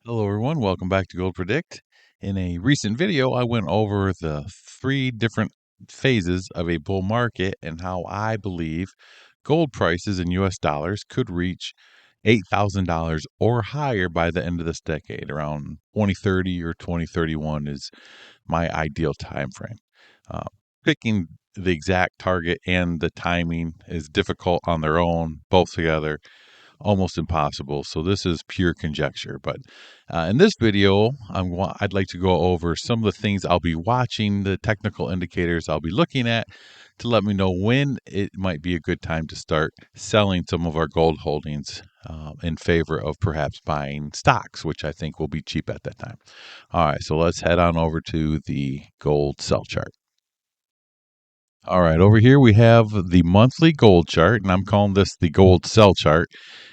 Hello, everyone. Welcome back to Gold Predict. In a recent video, I went over the three different phases of a bull market and how I believe gold prices in US dollars could reach $8,000 or higher by the end of this decade. Around 2030 or 2031 is my ideal time frame. Uh, Picking the exact target and the timing is difficult on their own, both together almost impossible. So this is pure conjecture. But in this video, I'd like to go over some of the things I'll be watching, the technical indicators I'll be looking at to let me know when it might be a good time to start selling some of our gold holdings in favor of perhaps buying stocks, which I think will be cheap at that time. All right, so let's head on over to the gold sell chart. All right, over here we have the monthly gold chart, and I'm calling this the gold sell chart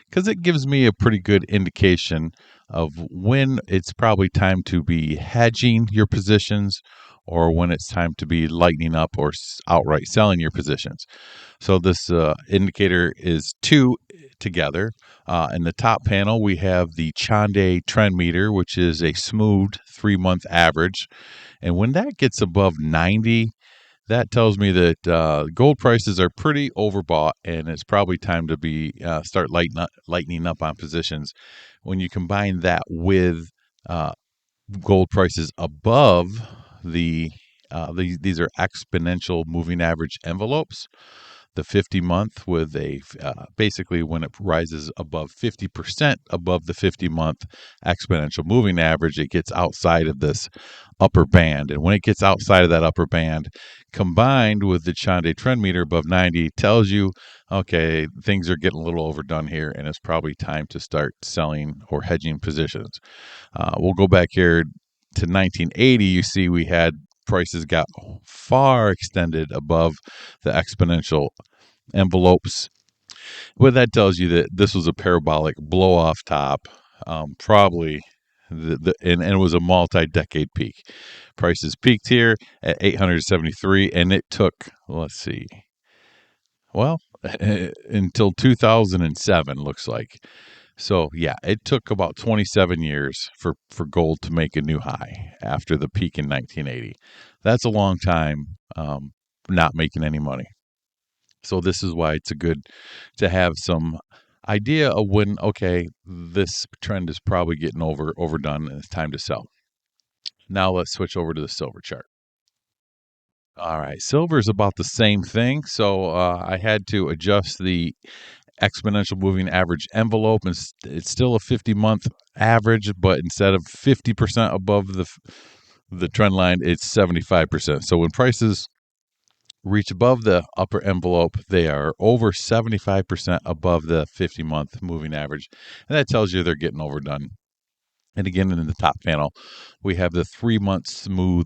because it gives me a pretty good indication of when it's probably time to be hedging your positions or when it's time to be lightening up or outright selling your positions. So this indicator is two together. In the top panel, we have the Chande trend meter, which is a smooth 3-month average. And when that gets above 90, that tells me that gold prices are pretty overbought, and it's probably time to be start lightening up on positions. When you combine that with uh, gold prices above the these are exponential moving average envelopes, the 50 month with a basically when it rises above 50% above the 50-month exponential moving average, it gets outside of this upper band. And when it gets outside of that upper band, combined with the Chande trend meter above 90, tells you, okay, things are getting a little overdone here, and it's probably time to start selling or hedging positions. We'll go back here to 1980. You see, we had prices got far extended above the exponential envelopes. What that tells you that this was a parabolic blow off top, probably and it was a multi-decade peak. Prices peaked here at 873, and it took, let's see, well, until 2007 looks like. So yeah, it took about 27 years for gold to make a new high after the peak in 1980. That's a long time not making any money. So this is why it's a good to have some idea of when, okay, this trend is probably getting overdone and it's time to sell. Now let's switch over to the silver chart. All right, silver is about the same thing. So I had to adjust the exponential moving average envelope, and it's still a 50-month average, but instead of 50% above the trend line, it's 75%. So when prices reach above the upper envelope, they are over 75% above the 50-month moving average, and that tells you they're getting overdone. And again, in the top panel, we have the 3-month smooth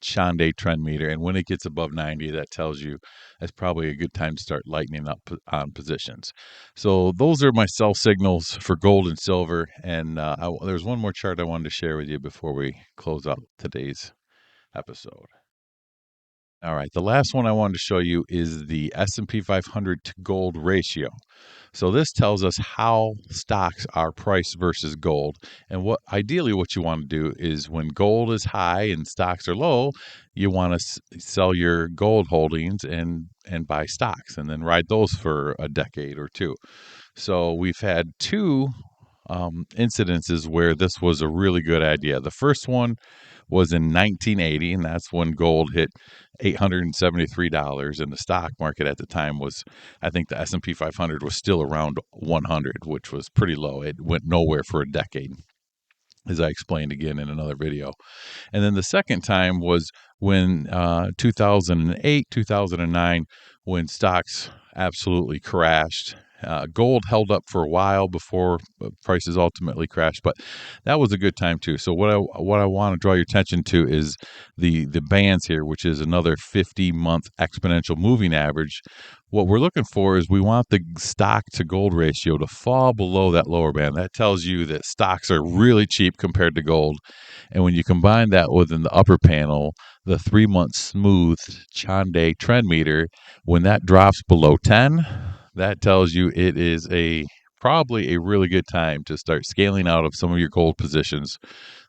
Chande trend meter. And when it gets above 90, that tells you that's probably a good time to start lightening up on positions. So those are my sell signals for gold and silver. And there's one more chart I wanted to share with you before we close out today's episode. All right, the last one I wanted to show you is the S&P 500 to gold ratio. So this tells us how stocks are priced versus gold. And what ideally what you want to do is when gold is high and stocks are low, you want to sell your gold holdings and buy stocks and then ride those for a decade or two. So we've had two incidences where this was a really good idea. The first one was in 1980, and that's when gold hit $873, and the stock market at the time was, I think the S&P 500 was still around 100, which was pretty low. It went nowhere for a decade, as I explained again in another video. And then the second time was when 2008, 2009, when stocks absolutely crashed. Gold held up for a while before prices ultimately crashed, but that was a good time too. So what I want to draw your attention to is the bands here, which is another 50-month exponential moving average. What we're looking for is we want the stock to gold ratio to fall below that lower band. That tells you that stocks are really cheap compared to gold. And when you combine that within the upper panel, the 3-month smooth Chande trend meter, when that drops below 10, that tells you it is a probably a really good time to start scaling out of some of your gold positions,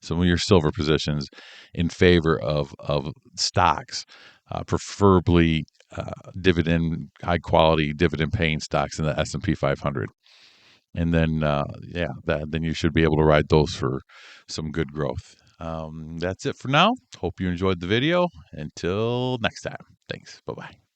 some of your silver positions, in favor of stocks, preferably high quality dividend paying stocks in the S&P 500. And then then you should be able to ride those for some good growth. That's it for now. Hope you enjoyed the video. Until next time, thanks. Bye bye.